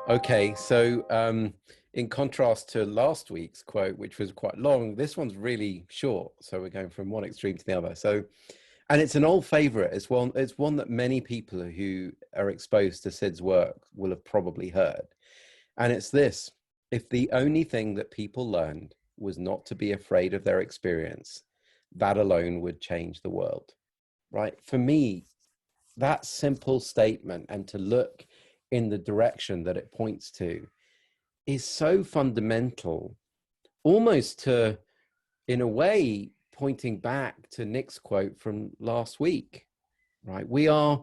Okay, so in contrast to last week's quote, which was quite long, this one's really short. So we're going from one extreme to the other. So, and it's an old favorite. It's one that many people who are exposed to Sid's work will have probably heard. And it's this: if the only thing that people learned was not to be afraid of their experience, that alone would change the world. Right? For me, that simple statement and to look in the direction that it points to is so fundamental, almost to, in a way, pointing back to Nick's quote from last week, right? We are,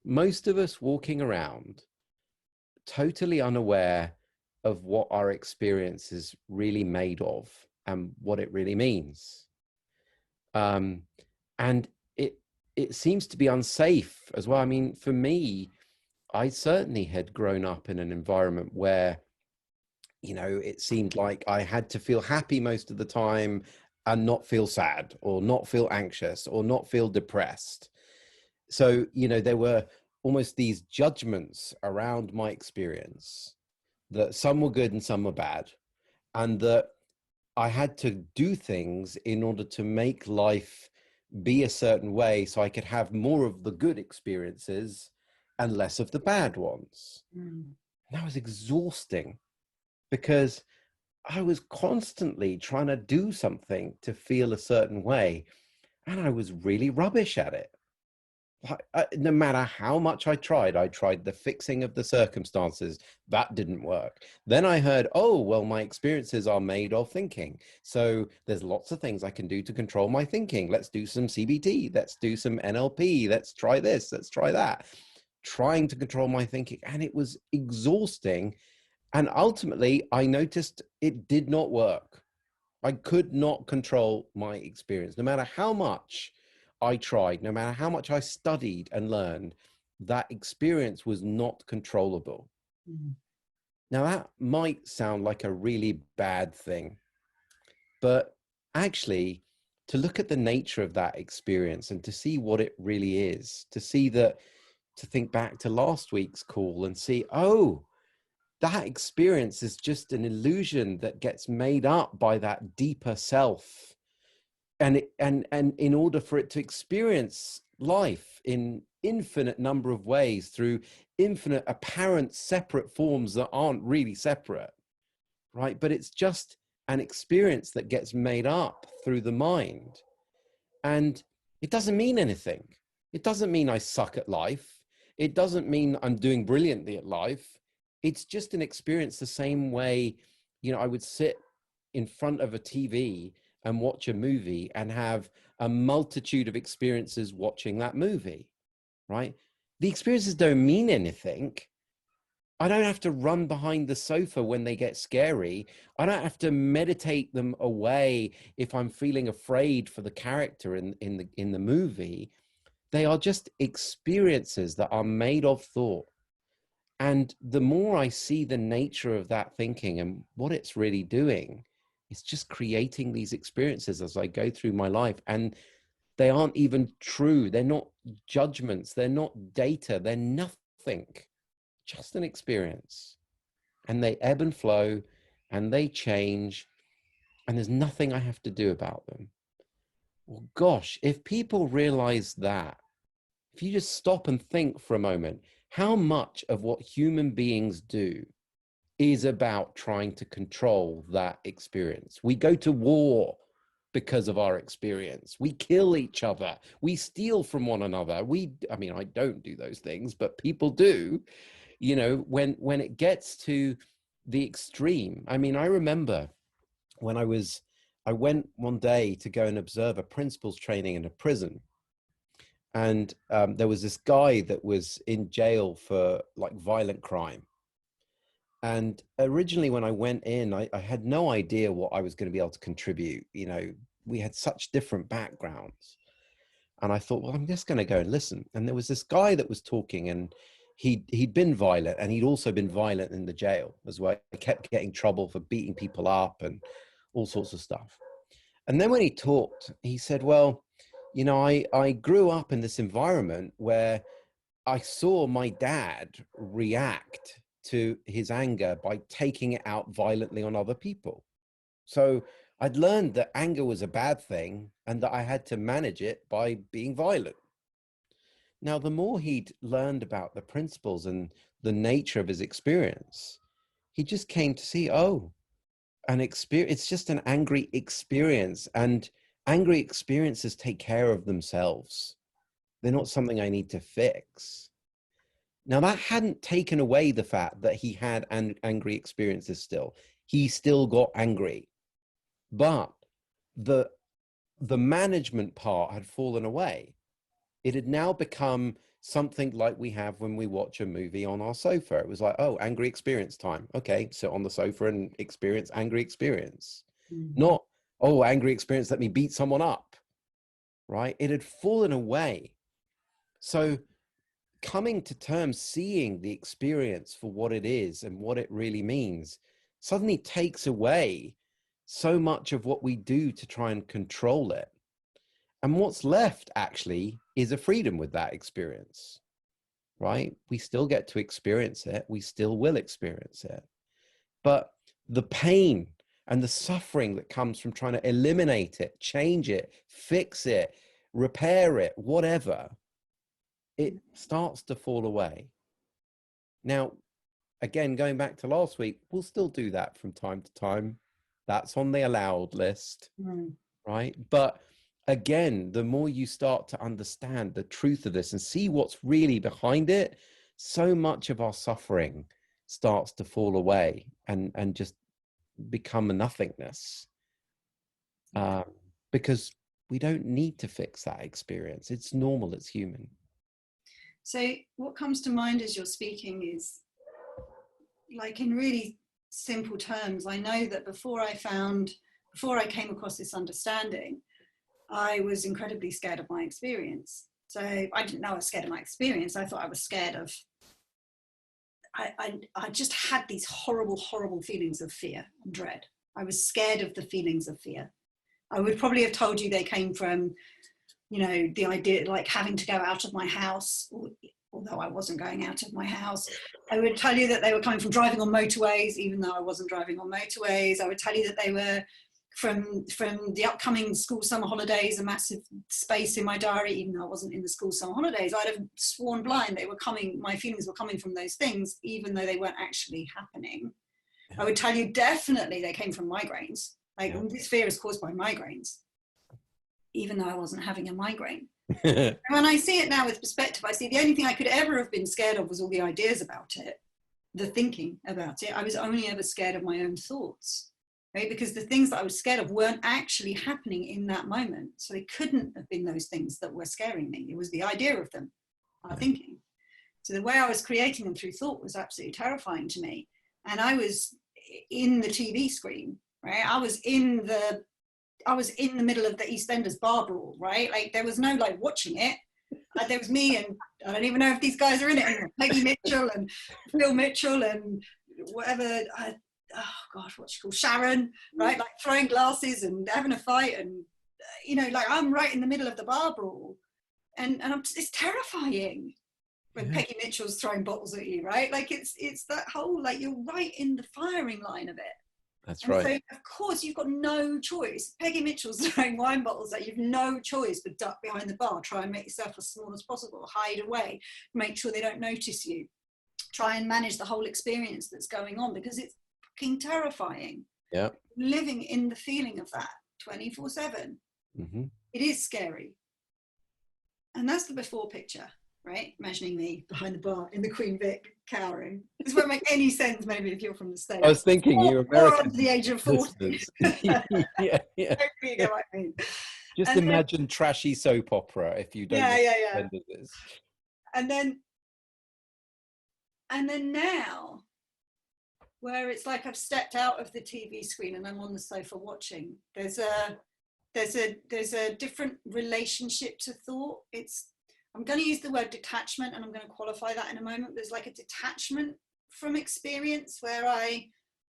most of us, walking around totally unaware of what our experience is really made of and what it really means. Um, and it seems to be unsafe as well. I mean, for me, I certainly had grown up in an environment where, it seemed like I had to feel happy most of the time and not feel sad or not feel anxious or not feel depressed. So, there were almost these judgments around my experience that some were good and some were bad, and that I had to do things in order to make life be a certain way so I could have more of the good experiences and less of the bad ones. Mm. And that was exhausting because I was constantly trying to do something to feel a certain way, and I was really rubbish at it. No matter how much I tried the fixing of the circumstances, that didn't work. Then I heard, oh, well, my experiences are made of thinking. So there's lots of things I can do to control my thinking. Let's do some CBT. Let's do some NLP. Let's try this. Let's try that. Trying to control my thinking. And it was exhausting. And ultimately, I noticed it did not work. I could not control my experience. No matter how much I tried, no matter how much I studied and learned, that experience was not controllable. Mm. Now, that might sound like a really bad thing, but actually, to look at the nature of that experience and to see what it really is, to see that, to think back to last week's call and see, oh, that experience is just an illusion that gets made up by that deeper self. And in order for it to experience life in infinite number of ways through infinite apparent separate forms that aren't really separate, right? But it's just an experience that gets made up through the mind. And it doesn't mean anything. It doesn't mean I suck at life. It doesn't mean I'm doing brilliantly at life. It's just an experience the same way, I would sit in front of a TV and watch a movie and have a multitude of experiences watching that movie, right? The experiences don't mean anything. I don't have to run behind the sofa when they get scary. I don't have to meditate them away if I'm feeling afraid for the character in the movie. They are just experiences that are made of thought. And the more I see the nature of that thinking and what it's really doing, it's just creating these experiences as I go through my life. And they aren't even true. They're not judgments. They're not data. They're nothing, just an experience. And they ebb and flow and they change. And there's nothing I have to do about them. Well, gosh, if people realize that, if you just stop and think for a moment, how much of what human beings do is about trying to control that experience? We go to war because of our experience. We kill each other. We steal from one another. I mean, I don't do those things, but people do, when it gets to the extreme. I mean, I remember when I went one day to go and observe a principal's training in a prison. And there was this guy that was in jail for like violent crime. And originally, when I went in, I had no idea what I was going to be able to contribute. We had such different backgrounds. And I thought, well, I'm just going to go and listen. And there was this guy that was talking, and he'd been violent, and he'd also been violent in the jail as well. He kept getting trouble for beating people up and all sorts of stuff. And then when he talked, he said, well, I grew up in this environment where I saw my dad react to his anger by taking it out violently on other people. So I'd learned that anger was a bad thing and that I had to manage it by being violent. Now, the more he'd learned about the principles and the nature of his experience, he just came to see, oh, an experience, it's just an angry experience, and angry experiences take care of themselves. They're not something I need to fix. Now, that hadn't taken away the fact that he had angry experiences still. He still got angry, but the management part had fallen away. It had now become something like we have when we watch a movie on our sofa. It was like, oh, angry experience time. Okay, sit on the sofa and experience angry experience. Not, oh, angry experience, let me beat someone up, right? It had fallen away. So coming to terms, seeing the experience for what it is and what it really means suddenly takes away so much of what we do to try and control it. And what's left actually is a freedom with that experience, right? We still get to experience it. We still will experience it. But the pain and the suffering that comes from trying to eliminate it, change it, fix it, repair it, whatever, it starts to fall away. Now, again, going back to last week, we'll still do that from time to time. That's on the allowed list, right? But again, the more you start to understand the truth of this and see what's really behind it, so much of our suffering starts to fall away and just become a nothingness, because we don't need to fix that experience. It's normal, it's human. So what comes to mind as you're speaking is, like, in really simple terms, I know that before I came across this understanding, I was incredibly scared of my experience. So I didn't know I was scared of my experience. I thought I was scared of, I just had these horrible, horrible feelings of fear and dread. I was scared of the feelings of fear. I would probably have told you they came from, you know, the idea like having to go out of my house, although I wasn't going out of my house. I would tell you that they were coming from driving on motorways, even though I wasn't driving on motorways. I would tell you that they were from the upcoming school summer holidays, a massive space in my diary, even though I wasn't in the school summer holidays. I'd have sworn blind they were coming, my feelings were coming from those things, even though they weren't actually happening. I would tell you definitely they came from migraines. Like, this fear is caused by migraines, even though I wasn't having a migraine. And when I see it now with perspective, I see the only thing I could ever have been scared of was all the ideas about it, the thinking about it. I was only ever scared of my own thoughts, right? Because the things that I was scared of weren't actually happening in that moment. So it couldn't have been those things that were scaring me. It was the idea of them, our thinking. So the way I was creating them through thought was absolutely terrifying to me. And I was in the TV screen, right? I was in the middle of the EastEnders bar brawl, right? Like, there was no like watching it. There was me and I don't even know if these guys are in it anymore. Peggy Mitchell and Phil Mitchell and whatever. Oh God, what's she called? Sharon, right? Like throwing glasses and having a fight, and you know, like I'm right in the middle of the bar brawl, and it's terrifying when Peggy Mitchell's throwing bottles at you, right? Like it's that whole, like, you're right in the firing line of it. That's right. So of course you've got no choice. Peggy Mitchell's throwing wine bottles at you. You've no choice but duck behind the bar, try and make yourself as small as possible, hide away, make sure they don't notice you, try and manage the whole experience that's going on, because it's fucking terrifying. Yeah. Living in the feeling of that 24/7. It is scary. And that's the before picture, right? Imagining me behind the bar in the Queen Vic, cowering. This won't make any sense, maybe, if you're from the States. I was thinking you were Or under the age of 40. yeah. Hopefully you get what I mean. Just and imagine then, trashy soap opera if you don't know this. And then now, where it's like I've stepped out of the TV screen and I'm on the sofa watching, there's a different relationship to thought. I'm going to use the word detachment, and I'm going to qualify that in a moment. There's like a detachment from experience where I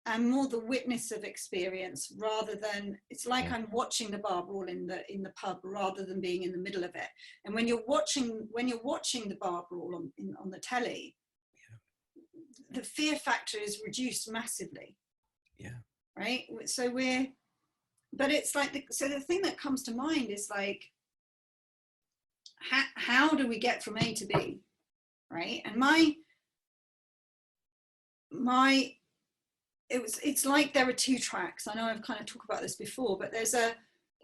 am more the witness of experience, rather than, it's like I'm watching the bar brawl in the pub rather than being in the middle of it. And when you're watching the bar brawl on the telly, the fear factor is reduced massively. Yeah. Right. So but it's like, so the thing that comes to mind is like, how do we get from A to B? Right. And it's like there are two tracks. I know I've kind of talked about this before, but there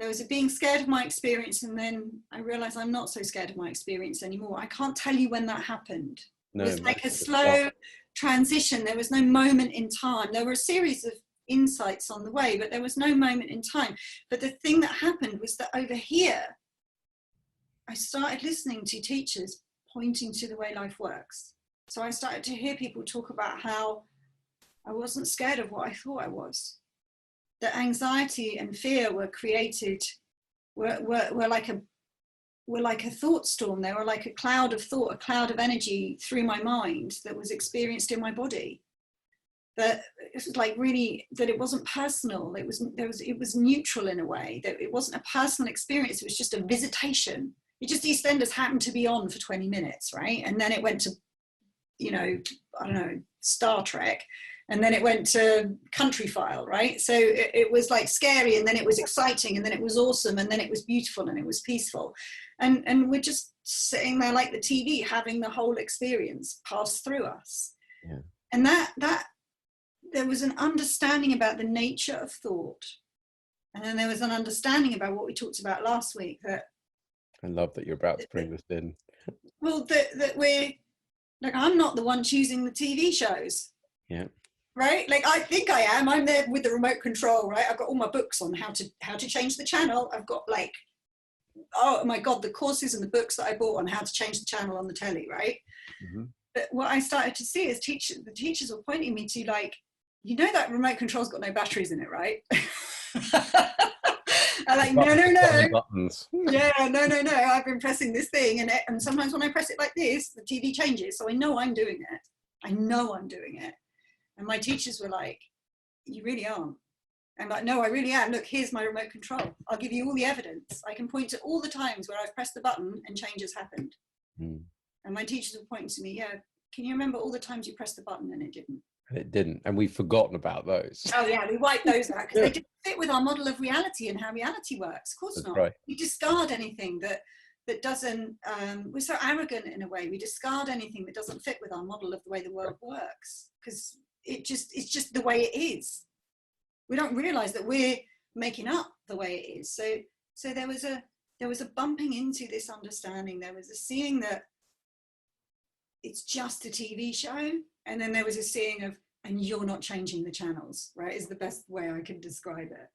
was a being scared of my experience, and then I realized I'm not so scared of my experience anymore. I can't tell you when that happened. No, it was like a slow transition. There was no moment in time. There were a series of insights on the way, but there was no moment in time. But the thing that happened was that over here, I started listening to teachers pointing to the way life works. So I started to hear people talk about how I wasn't scared of what I thought I was. That anxiety and fear were created, were like a thought storm. They were like a cloud of thought, a cloud of energy through my mind that was experienced in my body. That it was like really, that it wasn't personal. It was neutral in a way. That it wasn't a personal experience. It was just a visitation. It just, EastEnders happened to be on for 20 minutes, right? And then it went to, I don't know, Star Trek. And then it went to Country File, right? So it was like scary, and then it was exciting, and then it was awesome, and then it was beautiful, and it was peaceful. And we're just sitting there like the TV, having the whole experience pass through us. Yeah. And that there was an understanding about the nature of thought. And then there was an understanding about what we talked about last week. That I love that you're about to bring this in. Well, that we're, like, I'm not the one choosing the TV shows. Yeah. Right? Like, I think I am. I'm there with the remote control, right? I've got all my books on how to change the channel. I've got, like, oh my God, the courses and the books that I bought on how to change the channel on the telly, right? Mm-hmm. But what I started to see is the teachers were pointing me to, like, that remote control's got no batteries in it, right? I'm like, no. Buttons. Yeah, no. I've been pressing this thing, and sometimes when I press it like this, the TV changes. So I know I'm doing it. And my teachers were like, you really aren't. I'm like, no, I really am. Look, here's my remote control. I'll give you all the evidence. I can point to all the times where I've pressed the button and changes happened. And my teachers were pointing to me, yeah, can you remember all the times you pressed the button and it didn't? And it didn't. And we've forgotten about those. Oh yeah, we wiped those out because they didn't fit with our model of reality and how reality works. Of course That's not. Right. We discard anything that doesn't, we're so arrogant in a way. We discard anything that doesn't fit with our model of the way the world works, because it's just the way it is. We don't realize that we're making up the way it is. So there was a bumping into this understanding. There was a seeing that it's just a TV show, and then there was a seeing of, and you're not changing the channels, right? Is the best way I could describe it.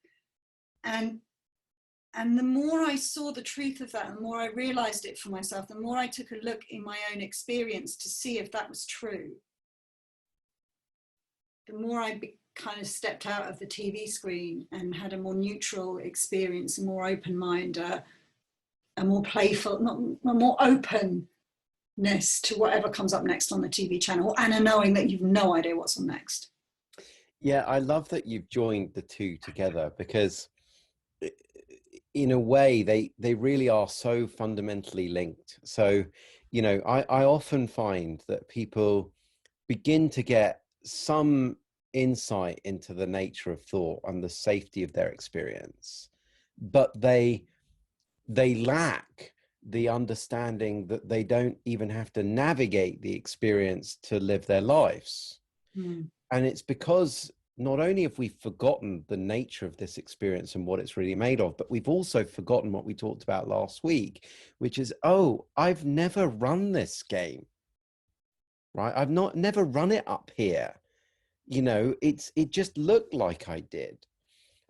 And the more I saw the truth of that, the more I realized it for myself, the more I took a look in my own experience to see if that was true, the more I kind of stepped out of the TV screen and had a more neutral experience, a more open mind, a more playful, a more openness to whatever comes up next on the TV channel, and a knowing that you've no idea what's on next. Yeah, I love that you've joined the two together, because in a way they really are so fundamentally linked. So, I often find that people begin to get some insight into the nature of thought and the safety of their experience, but they lack the understanding that they don't even have to navigate the experience to live their lives. And it's because not only have we forgotten the nature of this experience and what it's really made of, but we've also forgotten what we talked about last week, which is, I've never run this game, right? I've never run it up here. It just looked like I did.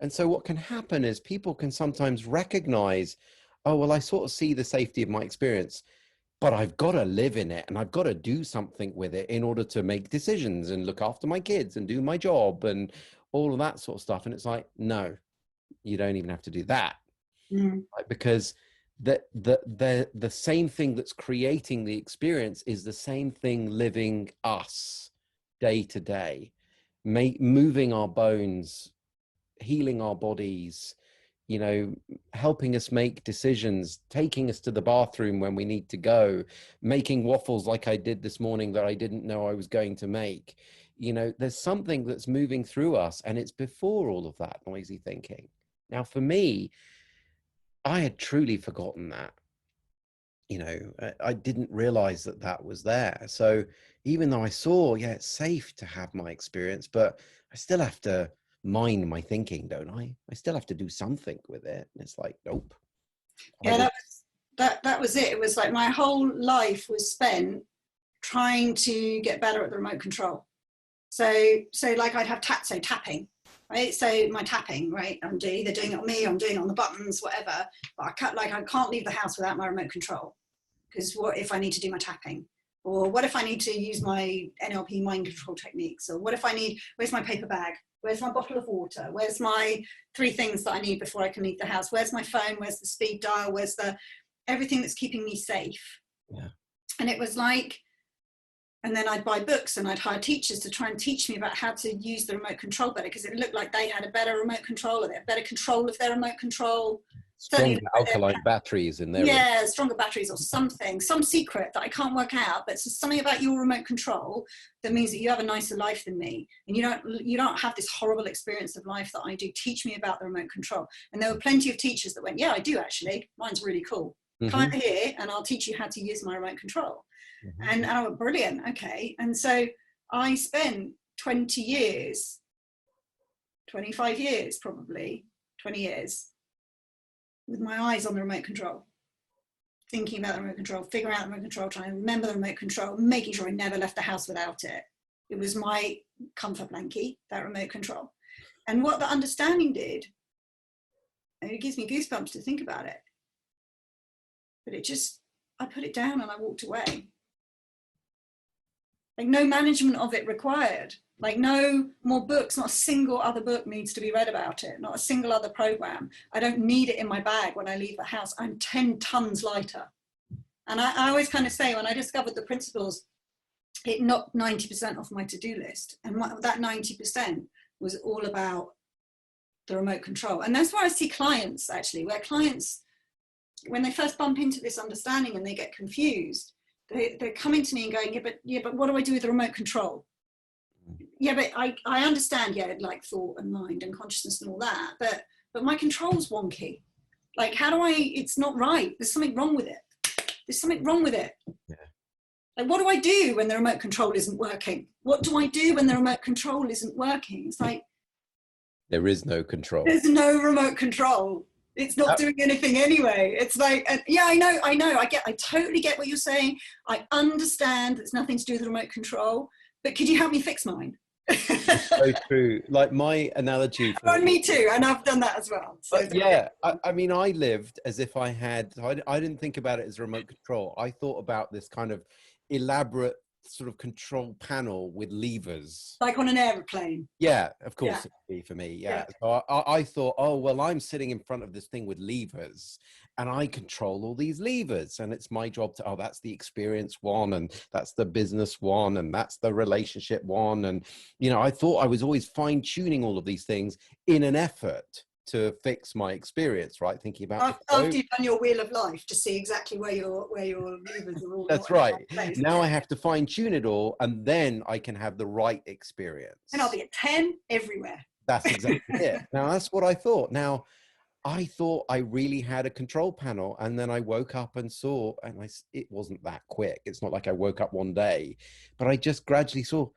And so what can happen is people can sometimes recognize, I sort of see the safety of my experience, but I've got to live in it, and I've got to do something with it in order to make decisions and look after my kids and do my job and all of that sort of stuff. And it's like, no, you don't even have to do that. Like, because the same thing that's creating the experience is the same thing living us day to day, moving our bones, healing our bodies, you know, helping us make decisions, taking us to the bathroom when we need to go, making waffles like I did this morning that I didn't know I was going to make. You know, there's something that's moving through us, and it's before all of that noisy thinking. Now, for me, I had truly forgotten that. You know, I didn't realize that that was there. So even though I saw, yeah, it's safe to have my experience, but I still have to mind my thinking, don't I? I still have to do something with it. And it's like, nope. I Yeah, will. that was it. It was like my whole life was spent trying to get better at the remote control. So like I'd have tapping, right? So my tapping, right? I'm either doing it on me, I'm doing it on the buttons, whatever. But I can't leave the house without my remote control, because what if I need to do my tapping? Or what if I need to use my NLP mind control techniques? Or what if I need, where's my paper bag? Where's my bottle of water? Where's my 3 things that I need before I can leave the house? Where's my phone? Where's the speed dial? Where's everything that's keeping me safe? Yeah. And it was like, and then I'd buy books and I'd hire teachers to try and teach me about how to use the remote control better, because it looked like they had a better remote control, or they had better control of their remote control. Stronger alkaline batteries in there. Yeah, stronger batteries or something, some secret that I can't work out, but it's something about your remote control that means that you have a nicer life than me, and you don't have this horrible experience of life that I do. Teach me about the remote control. And there were plenty of teachers that went, yeah, I do actually. Mine's really cool. Come over here and I'll teach you how to use my remote control. And I went, brilliant, okay. And so I spent 20 years, 25 years probably, 20 years, with my eyes on the remote control, thinking about the remote control, figuring out the remote control, trying to remember the remote control, making sure I never left the house without it. It was my comfort blanket, that remote control. And what the understanding did, and it gives me goosebumps to think about it, but I put it down and I walked away. Like, no management of it required. Like, no more books, not a single other book needs to be read about it, not a single other program. I don't need it in my bag when I leave the house. I'm 10 tons lighter. And I always kind of say, when I discovered the principles, it knocked 90% off my to-do list. And that 90% was all about the remote control. And that's where I see clients, actually, where clients, when they first bump into this understanding and they get confused, they're coming to me and going, yeah, but what do I do with the remote control? Yeah, but I understand, yeah, like thought and mind and consciousness and all that, but my control's wonky. Like, how do it's not right. There's something wrong with it. There's something wrong with it. Yeah. Like, what do I do when the remote control isn't working? What do I do when the remote control isn't working? It's like, there is no control. There's no remote control. It's not doing anything anyway. It's like, yeah, I know. I totally get what you're saying. I understand it's nothing to do with the remote control, but could you help me fix mine? So true. Like, my analogy. Me too. And I've done that as well. So yeah, I mean, I lived as if I didn't think about it as remote control. I thought about this kind of elaborate sort of control panel with levers, like on an aeroplane. Yeah, of course. It would be for me. Yeah. So I thought, oh well, I'm sitting in front of this thing with levers and I control all these levers, and it's my job to, that's the experience one, and that's the business one, and that's the relationship one. And you know, I thought I was always fine-tuning all of these things in an effort to fix my experience, right? Thinking about after you've done your wheel of life to see exactly where your levers are all. That's right. Now I have to fine tune it all, and then I can have the right experience. And I'll be at 10 everywhere. That's exactly it. Now that's what I thought. Now I thought I really had a control panel, and then I woke up and saw, and it wasn't that quick. It's not like I woke up one day, but I just gradually saw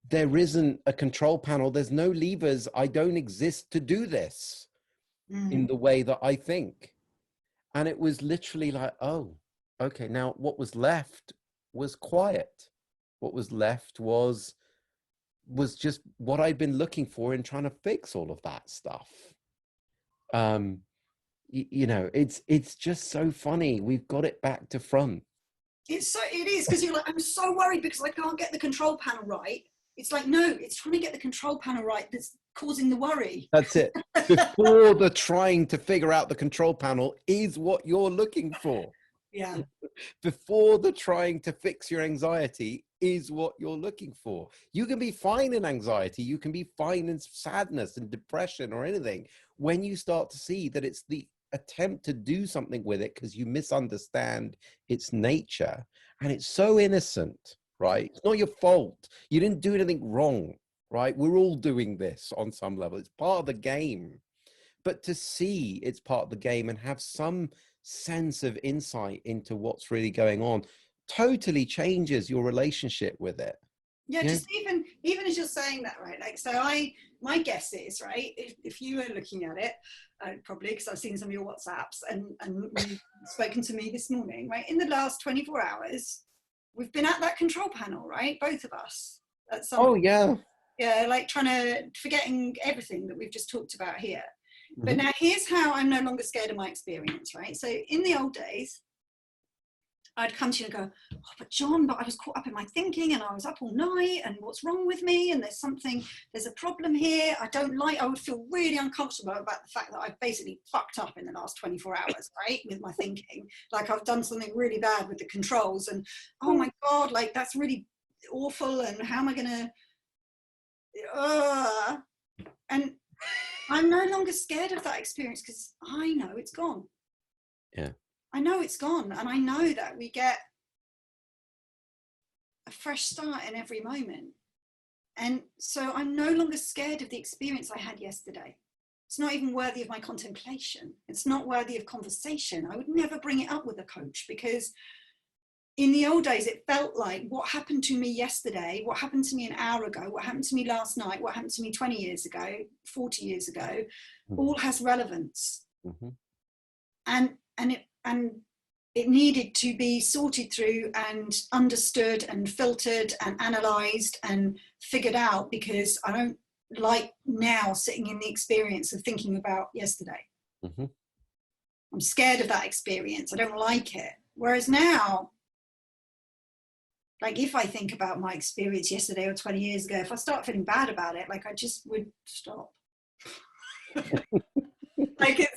there isn't a control panel. There's no levers. I don't exist to do this in the way that I think. And it was literally like, oh, okay. Now what was left was quiet. What was left was just what I'd been looking for in trying to fix all of that stuff. You know, it's just so funny. We've got it back to front. It is, because you're like, I'm so worried because I can't get the control panel right. It's like, no, it's trying to get the control panel right that's causing the worry. That's it. Before the trying to figure out the control panel is what you're looking for. Yeah. Before the trying to fix your anxiety is what you're looking for. You can be fine in anxiety. You can be fine in sadness and depression or anything when you start to see that it's the attempt to do something with it because you misunderstand its nature, and it's so innocent, right? It's not your fault. You didn't do anything wrong, right? We're all doing this on some level. It's part of the game. But to see it's part of the game and have some sense of insight into what's really going on totally changes your relationship with it. Yeah, Yeah. just even as you're saying that, right? Like, so my guess is, right, if you were looking at it, probably because I've seen some of your WhatsApps and you've spoken to me this morning, right? In the last 24 hours, we've been at that control panel, right? Both of us at some Oh, yeah. yeah, like forgetting everything that we've just talked about here. Mm-hmm. But now here's how I'm no longer scared of my experience, right? So in the old days, I'd come to you and go, oh, but John, but I was caught up in my thinking and I was up all night and what's wrong with me? And there's a problem here. I would feel really uncomfortable about the fact that I've basically fucked up in the last 24 hours, right? With my thinking, like I've done something really bad with the controls and, oh my God, like that's really awful. And how am I going to, and I'm no longer scared of that experience because I know it's gone. Yeah. I know it's gone, and I know that we get a fresh start in every moment. And so I'm no longer scared of the experience I had yesterday. It's not even worthy of my contemplation. It's not worthy of conversation. I would never bring it up with a coach because in the old days, it felt like what happened to me yesterday, what happened to me an hour ago, what happened to me last night, what happened to me 20 years ago, 40 years ago, all has relevance. Mm-hmm. And it needed to be sorted through and understood and filtered and analysed and figured out because I don't like now sitting in the experience of thinking about yesterday. Mm-hmm. I'm scared of that experience. I don't like it. Whereas now, like if I think about my experience yesterday or 20 years ago, if I start feeling bad about it, like I just would stop. Like it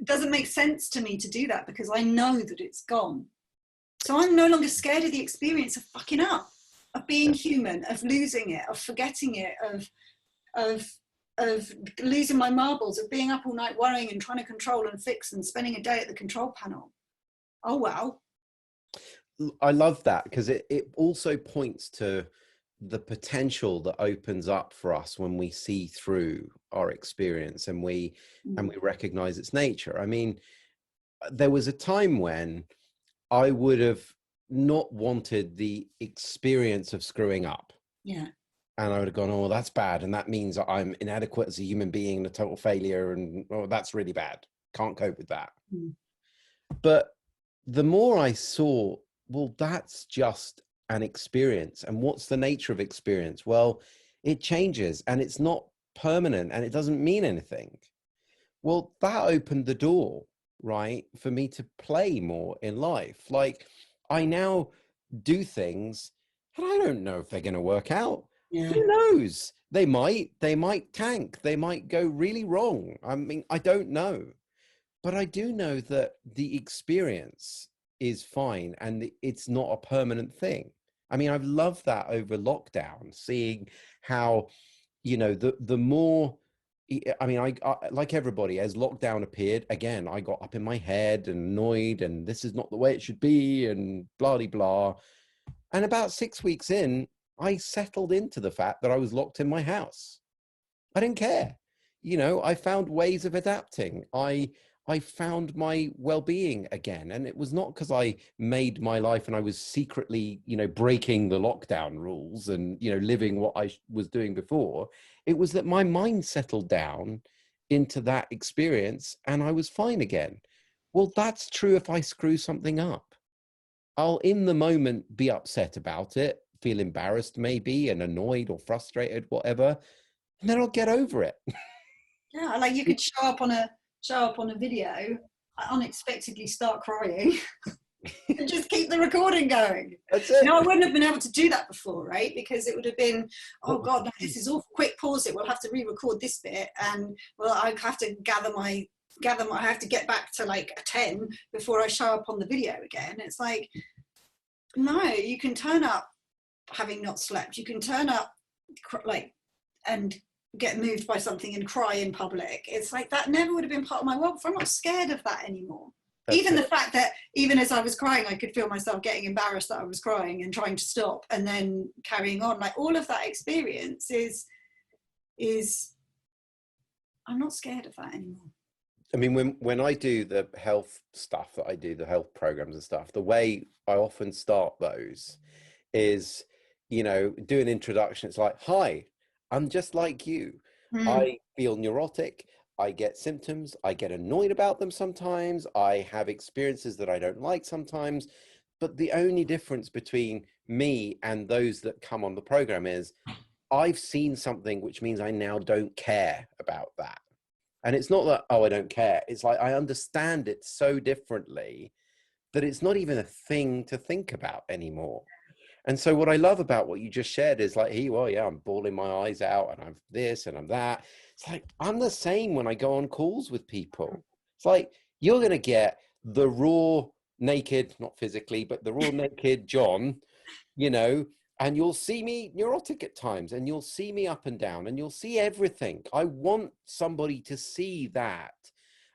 doesn't make sense to me to do that because I know that it's gone. So I'm no longer scared of the experience of fucking up, of being human, of losing it, of forgetting it, of losing my marbles, of being up all night worrying and trying to control and fix and spending a day at the control panel. Oh, wow. I love that because it also points to the potential that opens up for us when we see through our experience and we recognize its nature. I mean, there was a time when I would have not wanted the experience of screwing up. Yeah. And I would have gone, oh, that's bad. And that means I'm inadequate as a human being and a total failure. And oh, that's really bad. Can't cope with that. But the more I saw, well, that's just an experience. And what's the nature of experience? Well, it changes and it's not permanent and it doesn't mean anything. Well, that opened the door, right, for me to play more in life. Like I now do things and I don't know if they're going to work out. Yeah. Who knows? They might tank. They might go really wrong. I mean, I don't know. But I do know that the experience is fine and it's not a permanent thing. I mean, I've loved that over lockdown, seeing how, you know, the more, I mean, I like everybody, as lockdown appeared, again, I got up in my head and annoyed and this is not the way it should be and blah, blah, blah. And about 6 weeks in, I settled into the fact that I was locked in my house. I didn't care. You know, I found ways of adapting. I found my well-being again. And it was not because I made my life and I was secretly, you know, breaking the lockdown rules and, you know, living what I was doing before. It was that my mind settled down into that experience and I was fine again. Well, that's true if I screw something up. I'll in the moment be upset about it, feel embarrassed maybe and annoyed or frustrated, whatever. And then I'll get over it. Yeah, like you could show up on a video, unexpectedly start crying and just keep the recording going. That's it. I wouldn't have been able to do that before, right? Because it would have been, oh God, no, this is awful. Quick, pause it. We'll have to re-record this bit, and well, I have to I have to get back to like a 10 before I show up on the video again. It's like, no, you can turn up having not slept. You can turn up like and get moved by something and cry in public. It's like that never would have been part of my world. I'm not scared of that anymore. That's Even it. the fact that even as I was crying, I could feel myself getting embarrassed that I was crying and trying to stop and then carrying on. Like all of that experience is I'm not scared of that anymore. I mean, when I do the health stuff that I do, the health programs and stuff, the way I often start those is, do an introduction. It's like, hi, I'm just like you. I feel neurotic. I get symptoms. I get annoyed about them sometimes. I have experiences that I don't like sometimes. But the only difference between me and those that come on the program is I've seen something, which means I now don't care about that. And it's not that, oh, I don't care. It's like I understand it so differently that it's not even a thing to think about anymore. And so what I love about what you just shared is like, here you are, yeah, I'm bawling my eyes out and I'm this and I'm that. It's like, I'm the same when I go on calls with people. It's like, you're going to get the raw, naked, not physically, but the raw, naked John, and you'll see me neurotic at times, and you'll see me up and down, and you'll see everything. I want somebody to see that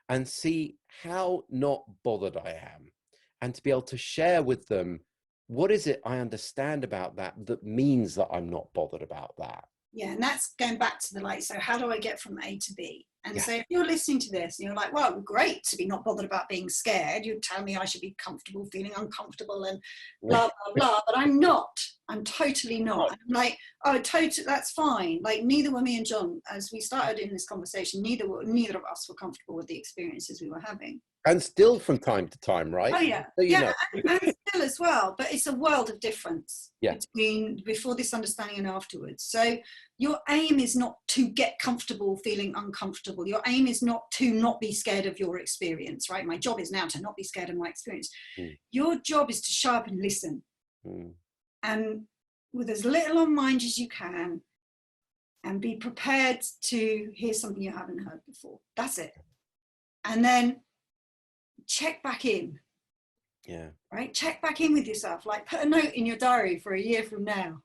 and see how not bothered I am, and to be able to share with them, what is it I understand about that means that I'm not bothered about that? Yeah, and that's going back to the so how do I get from A to B? And Yeah. so if you're listening to this and you're like, well, great to be not bothered about being scared. You tell me I should be comfortable, feeling uncomfortable and blah, blah, blah. But I'm not. I'm totally not. I'm like, oh, totally, that's fine. Like neither were me and John. As we started in this conversation, neither of us were comfortable with the experiences we were having. And still from time to time, right? Oh yeah, So, yeah, and still as well. But it's a world of difference between before this understanding and afterwards. So your aim is not to get comfortable feeling uncomfortable. Your aim is not to not be scared of your experience, right? My job is now to not be scared of my experience. Your job is to show up and listen, and with as little on mind as you can, and be prepared to hear something you haven't heard before. That's it. And then check back in. Right, check back in with yourself. Like put a note in your diary for a year from now.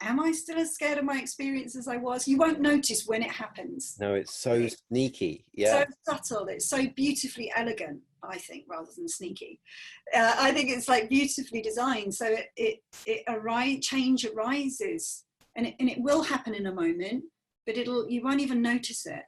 Am I still as scared of my experience as I was? You won't notice when it happens. No, it's so sneaky. Yeah, so subtle. It's so beautifully elegant, I think, rather than sneaky. I think it's like beautifully designed, so change arises, and it will happen in a moment, but you won't even notice it.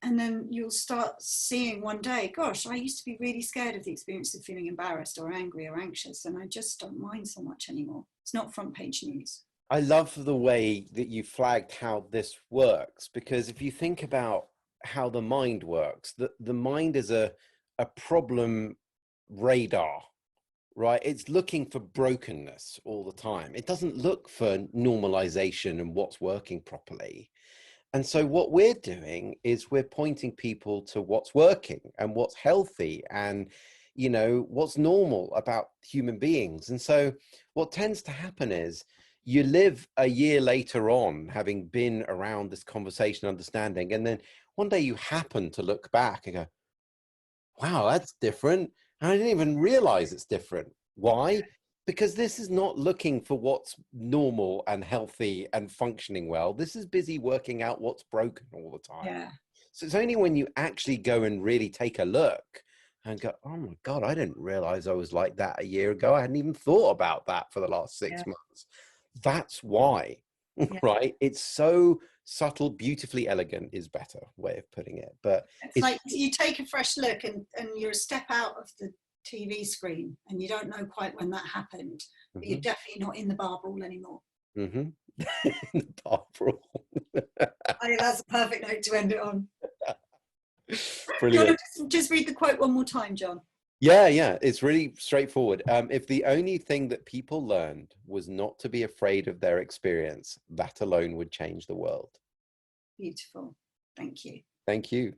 And then you'll start seeing one day, gosh, I used to be really scared of the experience of feeling embarrassed or angry or anxious, and I just don't mind so much anymore. It's not front page news. I love the way that you flagged how this works, because if you think about how the mind works, the mind is a problem radar, right? It's looking for brokenness all the time. It doesn't look for normalization and what's working properly. And so what we're doing is we're pointing people to what's working and what's healthy and, what's normal about human beings. And so what tends to happen is you live a year later on, having been around this conversation, understanding, and then one day you happen to look back and go, wow, that's different. And I didn't even realize it's different. Why? Because this is not looking for what's normal and healthy and functioning well. This is busy working out what's broken all the time. Yeah. So it's only when you actually go and really take a look and go, oh my God, I didn't realize I was like that a year ago. I hadn't even thought about that for the last 6 months. That's why, right? It's so subtle, beautifully elegant is better way of putting it. But it's like you take a fresh look and you're a step out of the TV screen and you don't know quite when that happened, but you're definitely not in the bar brawl anymore. In the bar brawl. I think that's a perfect note to end it on. Brilliant. Do you want to just read the quote one more time, John? Yeah, it's really straightforward. If the only thing that people learned was not to be afraid of their experience, that alone would change the world. Beautiful. Thank you. Thank you.